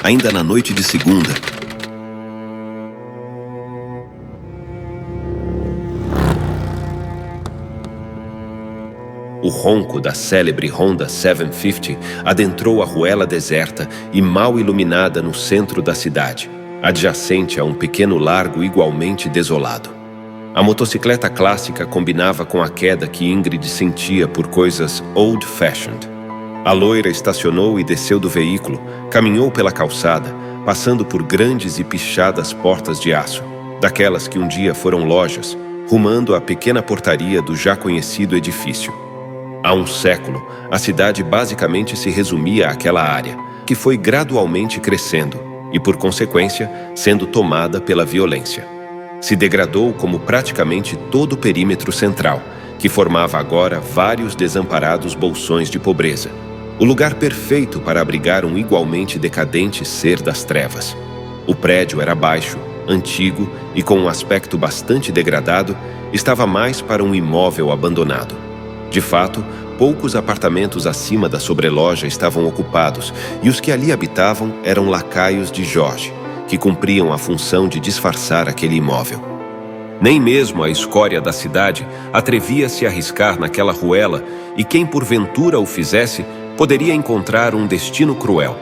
ainda na noite de segunda. O ronco da célebre Honda 750 adentrou a ruela deserta e mal iluminada no centro da cidade, adjacente a um pequeno largo igualmente desolado. A motocicleta clássica combinava com a queda que Ingrid sentia por coisas old-fashioned. A loira estacionou e desceu do veículo, caminhou pela calçada, passando por grandes e pichadas portas de aço, daquelas que um dia foram lojas, rumando à pequena portaria do já conhecido edifício. Há um século, a cidade basicamente se resumia àquela área, que foi gradualmente crescendo e, por consequência, sendo tomada pela violência. Se degradou como praticamente todo o perímetro central, que formava agora vários desamparados bolsões de pobreza, o lugar perfeito para abrigar um igualmente decadente ser das trevas. O prédio era baixo, antigo e com um aspecto bastante degradado, estava mais para um imóvel abandonado. De fato, poucos apartamentos acima da sobreloja estavam ocupados e os que ali habitavam eram lacaios de Jorge, que cumpriam a função de disfarçar aquele imóvel. Nem mesmo a escória da cidade atrevia-se a arriscar naquela ruela e quem porventura o fizesse poderia encontrar um destino cruel.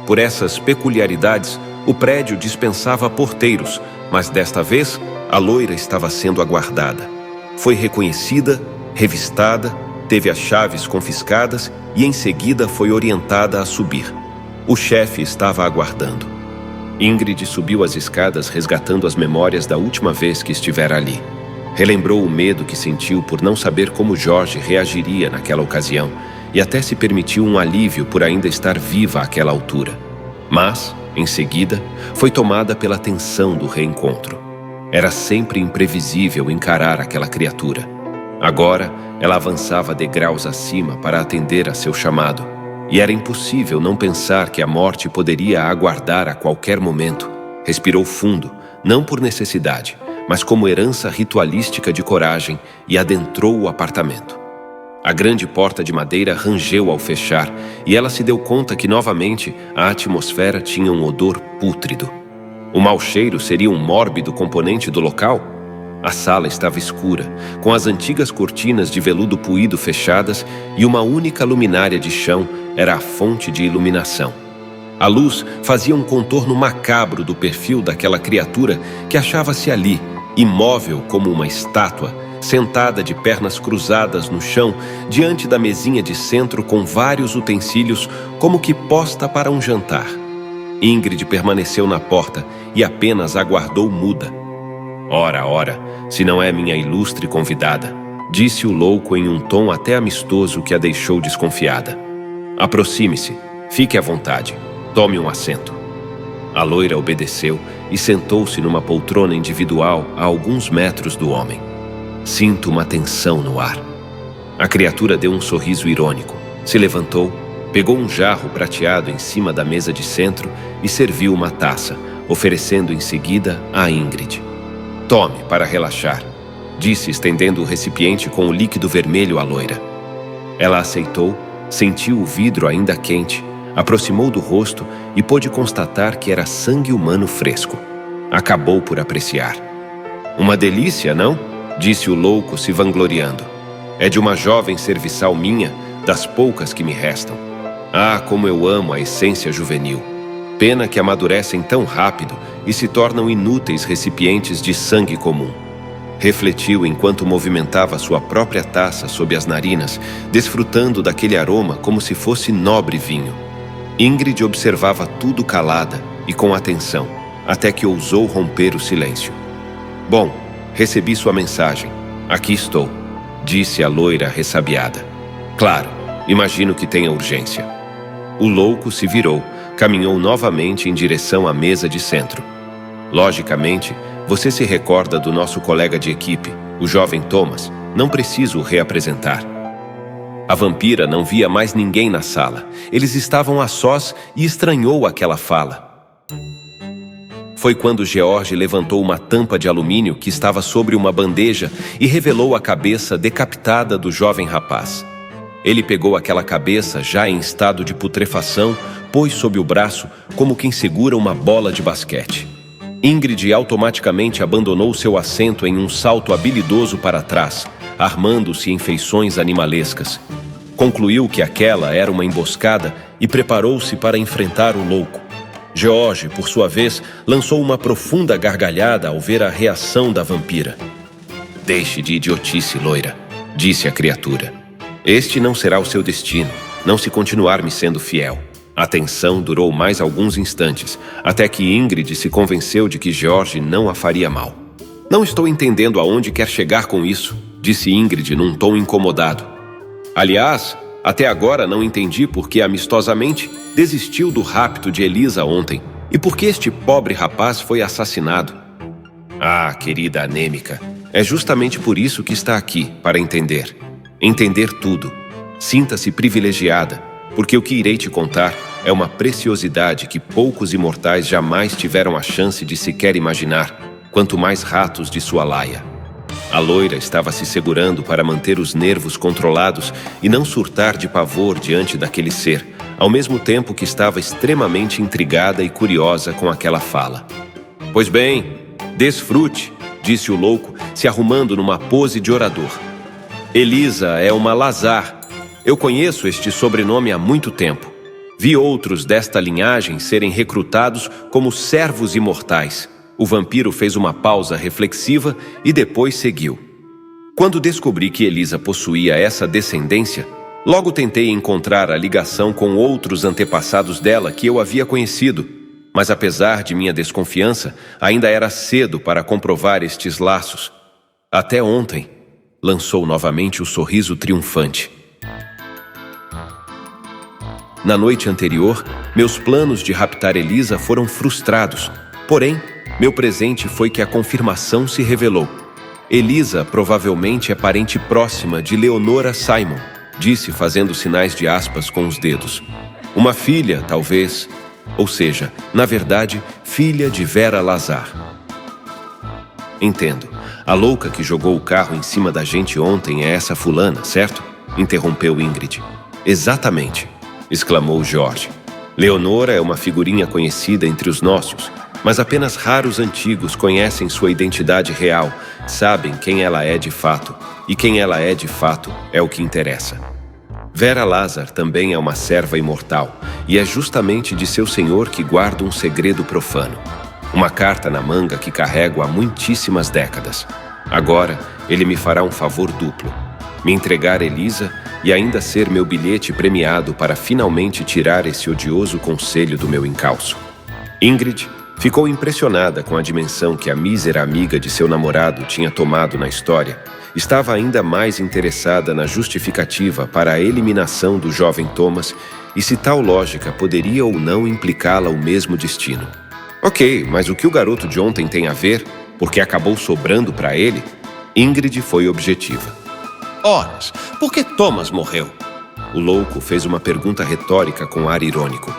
Por essas peculiaridades, o prédio dispensava porteiros, mas desta vez a loira estava sendo aguardada. Foi reconhecida, revistada, teve as chaves confiscadas e em seguida foi orientada a subir. O chefe estava aguardando. Ingrid subiu as escadas resgatando as memórias da última vez que estivera ali. Relembrou o medo que sentiu por não saber como Jorge reagiria naquela ocasião e até se permitiu um alívio por ainda estar viva àquela altura. Mas, em seguida, foi tomada pela tensão do reencontro. Era sempre imprevisível encarar aquela criatura. Agora, ela avançava degraus acima para atender a seu chamado, e era impossível não pensar que a morte poderia aguardar a qualquer momento. Respirou fundo, não por necessidade, mas como herança ritualística de coragem, e adentrou o apartamento. A grande porta de madeira rangeu ao fechar, e ela se deu conta que novamente a atmosfera tinha um odor pútrido. O mau cheiro seria um mórbido componente do local? A sala estava escura, com as antigas cortinas de veludo puído fechadas e uma única luminária de chão era a fonte de iluminação. A luz fazia um contorno macabro do perfil daquela criatura que achava-se ali, imóvel como uma estátua, sentada de pernas cruzadas no chão, diante da mesinha de centro com vários utensílios, como que posta para um jantar. Ingrid permaneceu na porta e apenas aguardou muda. Ora, ora, se não é minha ilustre convidada, disse o louco em um tom até amistoso que a deixou desconfiada. Aproxime-se, fique à vontade, tome um assento. A loira obedeceu e sentou-se numa poltrona individual a alguns metros do homem. Sinto uma tensão no ar. A criatura deu um sorriso irônico, se levantou, pegou um jarro prateado em cima da mesa de centro e serviu uma taça, oferecendo em seguida a Ingrid. Tome para relaxar, disse estendendo o recipiente com o líquido vermelho à loira. Ela aceitou, sentiu o vidro ainda quente, aproximou do rosto e pôde constatar que era sangue humano fresco. Acabou por apreciar. Uma delícia, não? Disse o louco se vangloriando. É de uma jovem serviçal minha, das poucas que me restam. Ah, como eu amo a essência juvenil. Pena que amadurecem tão rápido e se tornam inúteis recipientes de sangue comum. Refletiu enquanto movimentava sua própria taça sob as narinas, desfrutando daquele aroma como se fosse nobre vinho. Ingrid observava tudo calada e com atenção, até que ousou romper o silêncio. Bom, recebi sua mensagem. Aqui estou, disse a loira ressabiada. Claro, imagino que tenha urgência. O louco se virou, caminhou novamente em direção à mesa de centro. Logicamente, você se recorda do nosso colega de equipe, o jovem Thomas. Não preciso o reapresentar. A vampira não via mais ninguém na sala. Eles estavam a sós e estranhou aquela fala. Foi quando George levantou uma tampa de alumínio que estava sobre uma bandeja e revelou a cabeça decapitada do jovem rapaz. Ele pegou aquela cabeça já em estado de putrefação, pôs sob o braço como quem segura uma bola de basquete. Ingrid automaticamente abandonou seu assento em um salto habilidoso para trás, armando-se em feições animalescas. Concluiu que aquela era uma emboscada e preparou-se para enfrentar o louco. George, por sua vez, lançou uma profunda gargalhada ao ver a reação da vampira. "Deixe de idiotice, loira", disse a criatura. "Este não será o seu destino, não se continuar me sendo fiel." A tensão durou mais alguns instantes, até que Ingrid se convenceu de que George não a faria mal. "Não estou entendendo aonde quer chegar com isso", disse Ingrid num tom incomodado. "Aliás, até agora não entendi por que amistosamente desistiu do rapto de Elisa ontem e por que este pobre rapaz foi assassinado." "Ah, querida anêmica, é justamente por isso que está aqui, para entender. Entender tudo. Sinta-se privilegiada, porque o que irei te contar é uma preciosidade que poucos imortais jamais tiveram a chance de sequer imaginar, quanto mais ratos de sua laia." A loira estava se segurando para manter os nervos controlados e não surtar de pavor diante daquele ser, ao mesmo tempo que estava extremamente intrigada e curiosa com aquela fala. "Pois bem, desfrute", disse o louco, se arrumando numa pose de orador. "Elisa é uma Lazar. Eu conheço este sobrenome há muito tempo. Vi outros desta linhagem serem recrutados como servos imortais." O vampiro fez uma pausa reflexiva e depois seguiu. "Quando descobri que Elisa possuía essa descendência, logo tentei encontrar a ligação com outros antepassados dela que eu havia conhecido, mas apesar de minha desconfiança, ainda era cedo para comprovar estes laços. Até ontem", lançou novamente o sorriso triunfante. "Na noite anterior, meus planos de raptar Elisa foram frustrados. Porém, meu presente foi que a confirmação se revelou. Elisa provavelmente é parente próxima de Leonora Simon", disse fazendo sinais de aspas com os dedos. "Uma filha, talvez. Ou seja, na verdade, filha de Vera Lazar." "Entendo. A louca que jogou o carro em cima da gente ontem é essa fulana, certo?" interrompeu Ingrid. "Exatamente", exclamou George. "Leonora é uma figurinha conhecida entre os nossos, mas apenas raros antigos conhecem sua identidade real, sabem quem ela é de fato, e quem ela é de fato é o que interessa. Vera Lazar também é uma serva imortal, e é justamente de seu senhor que guarda um segredo profano. Uma carta na manga que carrego há muitíssimas décadas. Agora, ele me fará um favor duplo: me entregar Elisa e ainda ser meu bilhete premiado para finalmente tirar esse odioso conselho do meu encalço." Ingrid ficou impressionada com a dimensão que a mísera amiga de seu namorado tinha tomado na história. Estava ainda mais interessada na justificativa para a eliminação do jovem Thomas e se tal lógica poderia ou não implicá-la o mesmo destino. "Ok, mas o que o garoto de ontem tem a ver? Porque acabou sobrando para ele?" Ingrid foi objetiva. "Horas, por que Thomas morreu?" O louco fez uma pergunta retórica com ar irônico.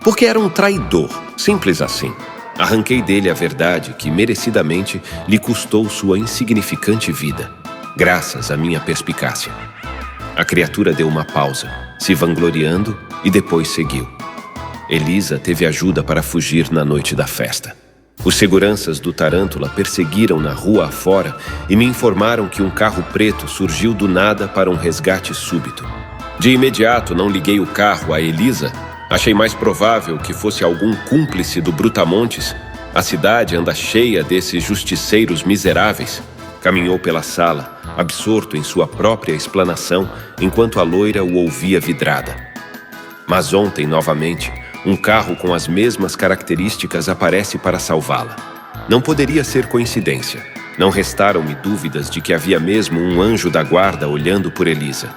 "Porque era um traidor, simples assim. Arranquei dele a verdade que merecidamente lhe custou sua insignificante vida, graças à minha perspicácia." A criatura deu uma pausa, se vangloriando, e depois seguiu. Elisa teve ajuda para fugir na noite da festa. Os seguranças do Tarântula perseguiram na rua afora e me informaram que um carro preto surgiu do nada para um resgate súbito. De imediato não liguei o carro a Elisa. Achei mais provável que fosse algum cúmplice do Brutamontes. A cidade anda cheia desses justiceiros miseráveis. Caminhou pela sala, absorto em sua própria explanação, enquanto a loira o ouvia vidrada. Mas ontem, novamente, um carro com as mesmas características aparece para salvá-la. Não poderia ser coincidência. Não restaram-me dúvidas de que havia mesmo um anjo da guarda olhando por Elisa.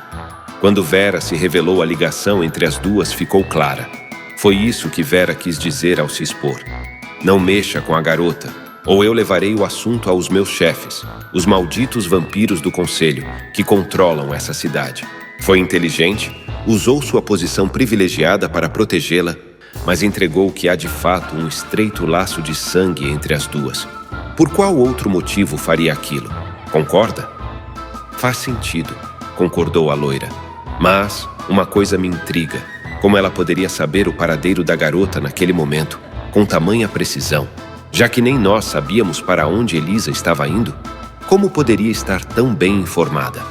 Quando Vera se revelou a ligação entre as duas, ficou clara. Foi isso que Vera quis dizer ao se expor. "Não mexa com a garota, ou eu levarei o assunto aos meus chefes, os malditos vampiros do conselho, que controlam essa cidade." Foi inteligente, usou sua posição privilegiada para protegê-la, mas entregou que há de fato um estreito laço de sangue entre as duas. Por qual outro motivo faria aquilo? Concorda? "Faz sentido", concordou a loira. Mas uma coisa me intriga: como ela poderia saber o paradeiro da garota naquele momento, com tamanha precisão, já que nem nós sabíamos para onde Elisa estava indo? Como poderia estar tão bem informada?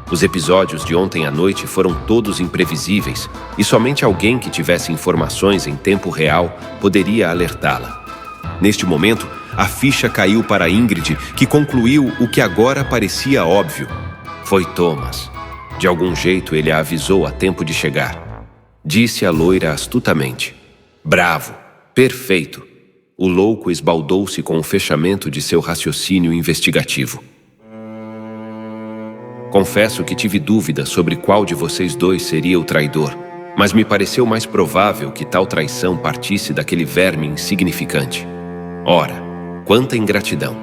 Os episódios de ontem à noite foram todos imprevisíveis e somente alguém que tivesse informações em tempo real poderia alertá-la. Neste momento, a ficha caiu para Ingrid, que concluiu o que agora parecia óbvio. Foi Thomas. De algum jeito ele a avisou a tempo de chegar. Disse a loira astutamente: "Bravo, perfeito." O louco esbaldou-se com o fechamento de seu raciocínio investigativo. Confesso que tive dúvida sobre qual de vocês dois seria o traidor, mas me pareceu mais provável que tal traição partisse daquele verme insignificante. Ora, quanta ingratidão!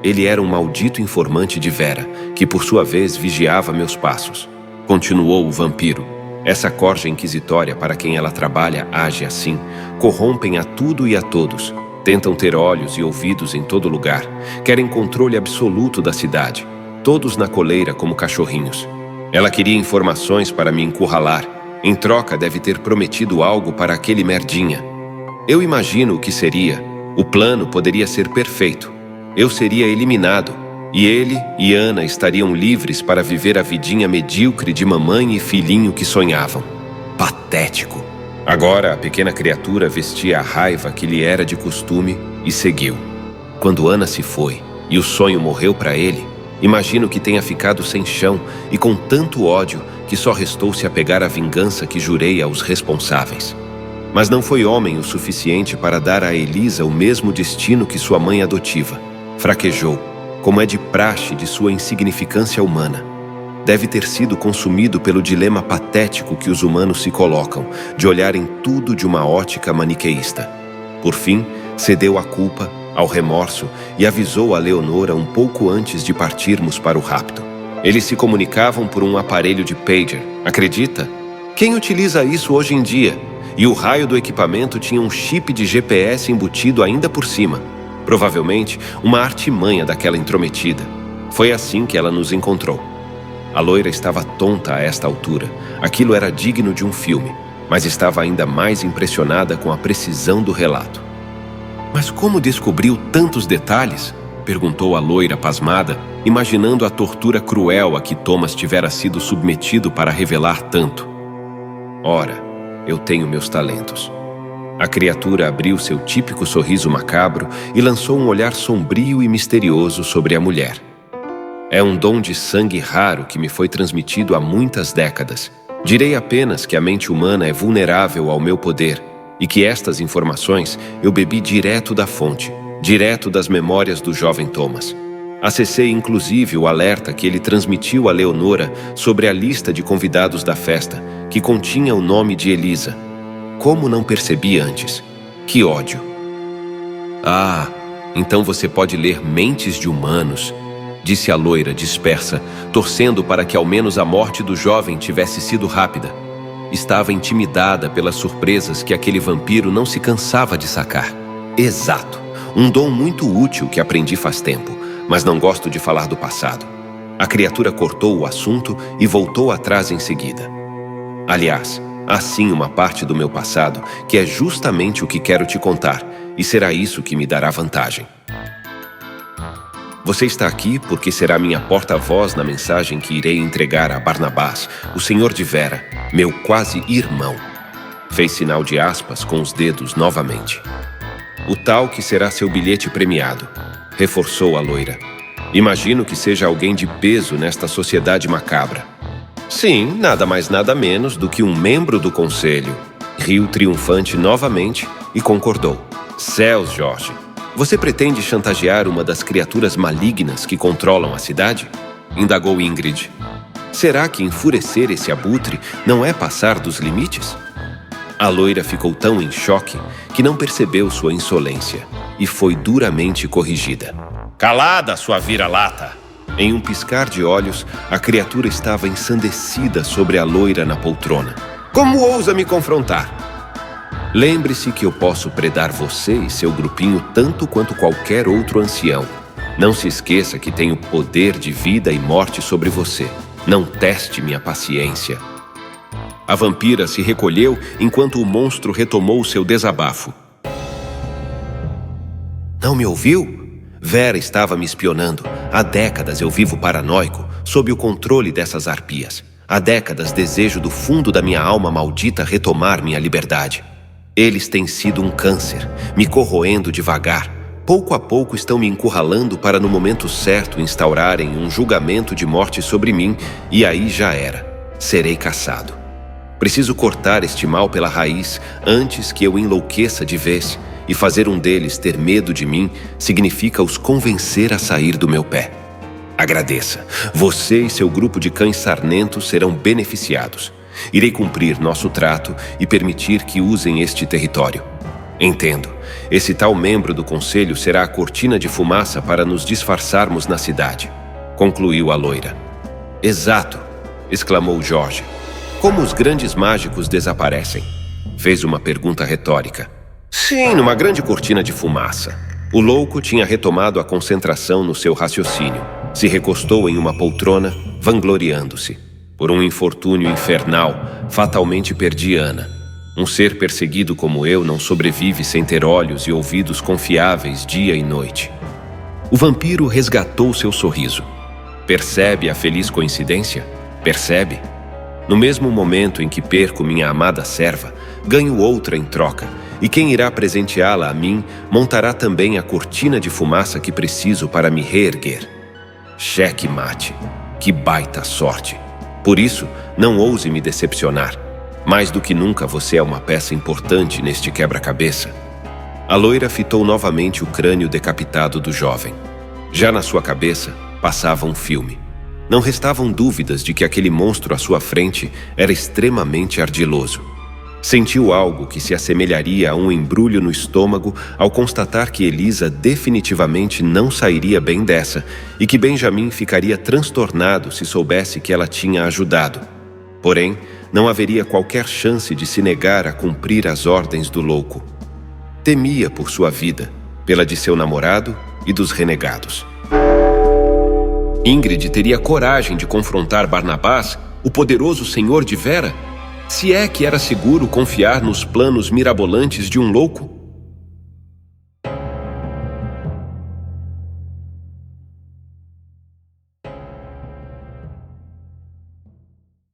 Ele era um maldito informante de Vera, que por sua vez vigiava meus passos. Continuou o vampiro. Essa corja inquisitória para quem ela trabalha age assim. Corrompem a tudo e a todos. Tentam ter olhos e ouvidos em todo lugar. Querem controle absoluto da cidade. Todos na coleira como cachorrinhos. Ela queria informações para me encurralar. Em troca deve ter prometido algo para aquele merdinha. Eu imagino o que seria. O plano poderia ser perfeito. Eu seria eliminado. E ele e Ana estariam livres para viver a vidinha medíocre de mamãe e filhinho que sonhavam. Patético. Agora a pequena criatura vestia a raiva que lhe era de costume e seguiu. Quando Ana se foi e o sonho morreu para ele, imagino que tenha ficado sem chão e com tanto ódio que só restou se apegar à vingança que jurei aos responsáveis. Mas não foi homem o suficiente para dar a Elisa o mesmo destino que sua mãe adotiva. Fraquejou, como é de praxe de sua insignificância humana. Deve ter sido consumido pelo dilema patético que os humanos se colocam, de olharem tudo de uma ótica maniqueísta. Por fim, cedeu à culpa, ao remorso e avisou a Leonora um pouco antes de partirmos para o rapto. Eles se comunicavam por um aparelho de pager, acredita? Quem utiliza isso hoje em dia? E o raio do equipamento tinha um chip de GPS embutido ainda por cima. Provavelmente uma artimanha daquela intrometida. Foi assim que ela nos encontrou. A loira estava tonta a esta altura. Aquilo era digno de um filme, mas estava ainda mais impressionada com a precisão do relato. "Mas como descobriu tantos detalhes?" perguntou a loira pasmada, imaginando a tortura cruel a que Thomas tivera sido submetido para revelar tanto. "Ora, eu tenho meus talentos." A criatura abriu seu típico sorriso macabro e lançou um olhar sombrio e misterioso sobre a mulher. "É um dom de sangue raro que me foi transmitido há muitas décadas. Direi apenas que a mente humana é vulnerável ao meu poder e que estas informações eu bebi direto da fonte, direto das memórias do jovem Thomas. Acessei inclusive o alerta que ele transmitiu a Leonora sobre a lista de convidados da festa, que continha o nome de Elisa. Como não percebi antes? Que ódio!" "Ah, então você pode ler mentes de humanos", disse a loira dispersa, torcendo para que ao menos a morte do jovem tivesse sido rápida. Estava intimidada pelas surpresas que aquele vampiro não se cansava de sacar. "Exato, um dom muito útil que aprendi faz tempo, mas não gosto de falar do passado." A criatura cortou o assunto e voltou atrás em seguida. "Aliás, há sim uma parte do meu passado que é justamente o que quero te contar, e será isso que me dará vantagem. Você está aqui porque será minha porta-voz na mensagem que irei entregar a Barnabás, o senhor de Vera, meu quase irmão." Fez sinal de aspas com os dedos novamente. "O tal que será seu bilhete premiado", reforçou a loira. "Imagino que seja alguém de peso nesta sociedade macabra." "Sim, nada mais nada menos do que um membro do conselho." Riu triunfante novamente e concordou. "Céus, Jorge! Você pretende chantagear uma das criaturas malignas que controlam a cidade?" indagou Ingrid. "Será que enfurecer esse abutre não é passar dos limites?" A loira ficou tão em choque que não percebeu sua insolência e foi duramente corrigida. "Calada, sua vira-lata!" Em um piscar de olhos, a criatura estava ensandecida sobre a loira na poltrona. "Como ousa me confrontar?" "Lembre-se que eu posso predar você e seu grupinho tanto quanto qualquer outro ancião. Não se esqueça que tenho poder de vida e morte sobre você. Não teste minha paciência." A vampira se recolheu enquanto o monstro retomou seu desabafo. Não me ouviu? Vera estava me espionando. Há décadas eu vivo paranoico, sob o controle dessas arpias. Há décadas desejo do fundo da minha alma maldita retomar minha liberdade. Eles têm sido um câncer, me corroendo devagar. Pouco a pouco estão me encurralando para no momento certo instaurarem um julgamento de morte sobre mim e aí já era. Serei caçado. Preciso cortar este mal pela raiz antes que eu enlouqueça de vez, e fazer um deles ter medo de mim significa os convencer a sair do meu pé. Agradeça. Você e seu grupo de cães sarnentos serão beneficiados. Irei cumprir nosso trato e permitir que usem este território. Entendo. Esse tal membro do conselho será a cortina de fumaça para nos disfarçarmos na cidade, concluiu a loira. Exato, exclamou Jorge. Como os grandes mágicos desaparecem? Fez uma pergunta retórica. Sim, numa grande cortina de fumaça. O louco tinha retomado a concentração no seu raciocínio. Se recostou em uma poltrona, vangloriando-se. Por um infortúnio infernal, fatalmente perdi Ana. Um ser perseguido como eu não sobrevive sem ter olhos e ouvidos confiáveis dia e noite. O vampiro resgatou seu sorriso. Percebe a feliz coincidência? Percebe? No mesmo momento em que perco minha amada serva, ganho outra em troca, e quem irá presenteá-la a mim montará também a cortina de fumaça que preciso para me reerguer. Cheque mate. Que baita sorte. Por isso, não ouse me decepcionar. Mais do que nunca você é uma peça importante neste quebra-cabeça. A loira fitou novamente o crânio decapitado do jovem. Já na sua cabeça, passava um filme. Não restavam dúvidas de que aquele monstro à sua frente era extremamente ardiloso. Sentiu algo que se assemelharia a um embrulho no estômago ao constatar que Elisa definitivamente não sairia bem dessa e que Benjamin ficaria transtornado se soubesse que ela tinha ajudado. Porém, não haveria qualquer chance de se negar a cumprir as ordens do louco. Temia por sua vida, pela de seu namorado e dos renegados. Ingrid teria coragem de confrontar Barnabás, o poderoso senhor de Vera? Se é que era seguro confiar nos planos mirabolantes de um louco?